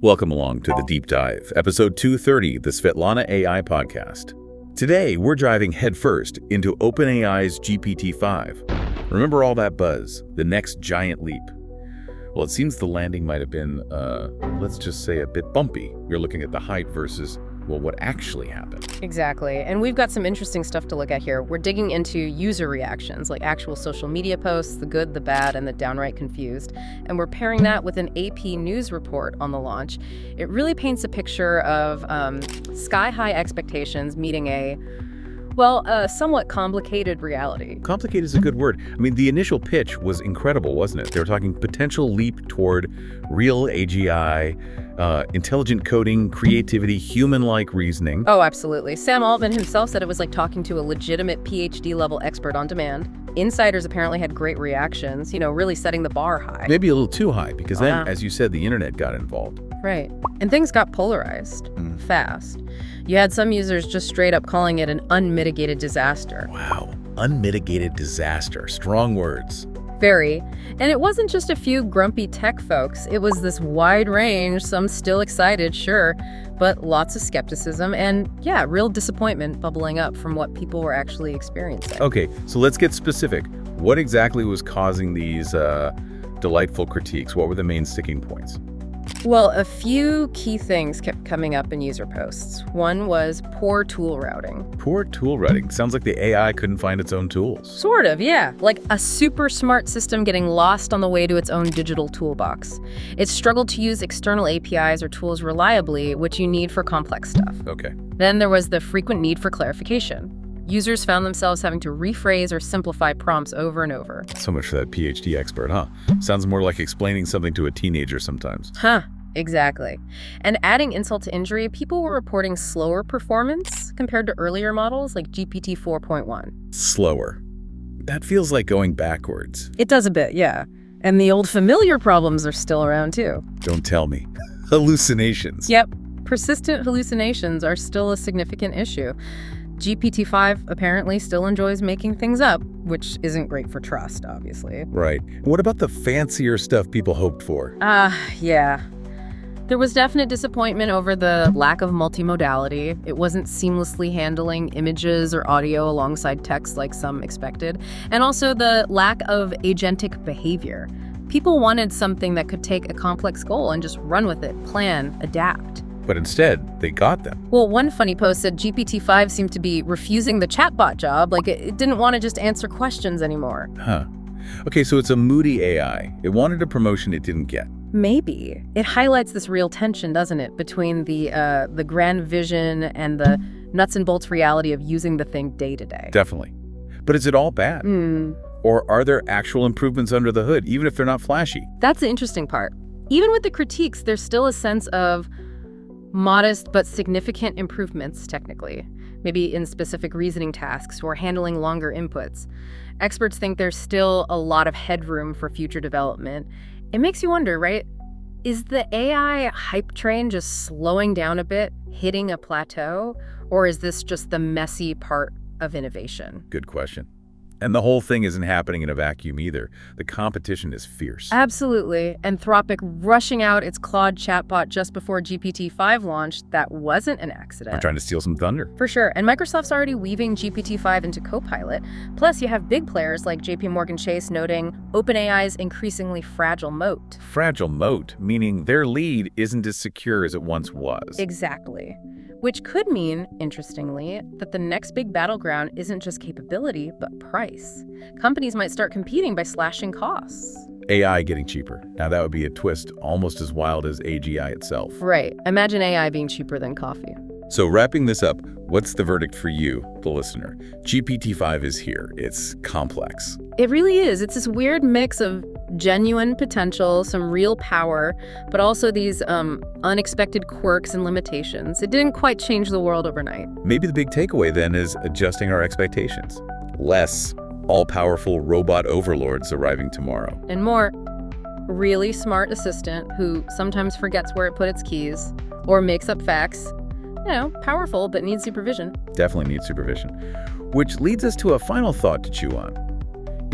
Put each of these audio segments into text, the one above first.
Welcome along to the Deep Dive, episode 230, the Swetlana AI podcast. Today, we're diving headfirst into OpenAI's GPT-5. Remember all that buzz, the next giant leap? Well, it seems the landing might have been, let's just say a bit bumpy. You're looking at the hype versus, well, what actually happened. Exactly. And we've got some interesting stuff to look at here. We're digging into user reactions, like actual social media posts, the good, the bad, and the downright confused. And we're pairing that with an AP News report on the launch. It really paints a picture of sky-high expectations meeting a somewhat complicated reality. Complicated is a good word. I mean, the initial pitch was incredible, wasn't it? They were talking potential leap toward real AGI, intelligent coding, creativity, human-like reasoning. Oh, absolutely. Sam Altman himself said it was like talking to a legitimate PhD-level expert on demand. Insiders apparently had great reactions, really setting the bar high. Maybe a little too high, because then, as you said, the internet got involved. Right. And things got polarized fast. You had some users just straight up calling it an unmitigated disaster. Wow. Unmitigated disaster. Strong words. Very. And it wasn't just a few grumpy tech folks. It was this wide range, some still excited, sure, but lots of skepticism and, real disappointment bubbling up from what people were actually experiencing. Okay, so let's get specific. What exactly was causing these delightful critiques? What were the main sticking points? Well, a few key things kept coming up in user posts. One was poor tool routing. Poor tool routing. Sounds like the AI couldn't find its own tools. Sort of, yeah. Like a super smart system getting lost on the way to its own digital toolbox. It struggled to use external APIs or tools reliably, which you need for complex stuff. Okay. Then there was the frequent need for clarification. Users found themselves having to rephrase or simplify prompts over and over. So much for that PhD expert, huh? Sounds more like explaining something to a teenager sometimes. Exactly. And adding insult to injury, people were reporting slower performance compared to earlier models like GPT 4.1. Slower. That feels like going backwards. It does a bit, yeah. And the old familiar problems are still around too. Don't tell me. Hallucinations. Yep. Persistent hallucinations are still a significant issue. GPT-5 apparently still enjoys making things up, which isn't great for trust, obviously. Right. What about the fancier stuff people hoped for? Yeah. There was definite disappointment over the lack of multimodality. It wasn't seamlessly handling images or audio alongside text like some expected. And also the lack of agentic behavior. People wanted something that could take a complex goal and just run with it, plan, adapt. But instead, they got them. Well, one funny post said GPT-5 seemed to be refusing the chatbot job, like it didn't want to just answer questions anymore. Huh. Okay, so it's a moody AI. It wanted a promotion it didn't get. Maybe. It highlights this real tension, doesn't it, between the grand vision and the nuts and bolts reality of using the thing day to day. Definitely. But is it all bad? Or are there actual improvements under the hood, even if they're not flashy? That's the interesting part. Even with the critiques, there's still a sense of modest but significant improvements, technically, maybe in specific reasoning tasks or handling longer inputs. Experts think there's still a lot of headroom for future development. It makes you wonder, right? Is the AI hype train just slowing down a bit, hitting a plateau, or is this just the messy part of innovation? Good question. And the whole thing isn't happening in a vacuum either. The competition is fierce. Absolutely. Anthropic rushing out its Claude chatbot just before GPT-5 launched, that wasn't an accident. I'm trying to steal some thunder. For sure. And Microsoft's already weaving GPT-5 into Copilot. Plus, you have big players like JP Chase noting OpenAI's increasingly fragile moat. Fragile moat, meaning their lead isn't as secure as it once was. Exactly. Which could mean, interestingly, that the next big battleground isn't just capability, but price. Companies might start competing by slashing costs. AI getting cheaper. Now that would be a twist almost as wild as AGI itself. Right. Imagine AI being cheaper than coffee. So wrapping this up, what's the verdict for you, the listener? GPT-5 is here. It's complex. It really is. It's this weird mix of genuine potential, some real power, but also these unexpected quirks and limitations. It didn't quite change the world overnight. Maybe the big takeaway then is adjusting our expectations. Less all-powerful robot overlords arriving tomorrow. And more, really smart assistant who sometimes forgets where it put its keys or makes up facts. Powerful, but needs supervision. Definitely needs supervision. Which leads us to a final thought to chew on.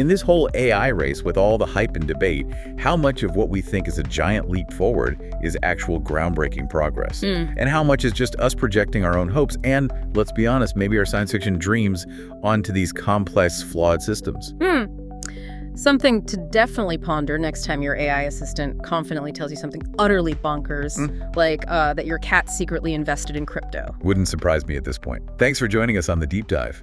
In this whole AI race with all the hype and debate, how much of what we think is a giant leap forward is actual groundbreaking progress? And how much is just us projecting our own hopes and, let's be honest, maybe our science fiction dreams onto these complex, flawed systems? Something to definitely ponder next time your AI assistant confidently tells you something utterly bonkers, like that your cat secretly invested in crypto. Wouldn't surprise me at this point. Thanks for joining us on The Deep Dive.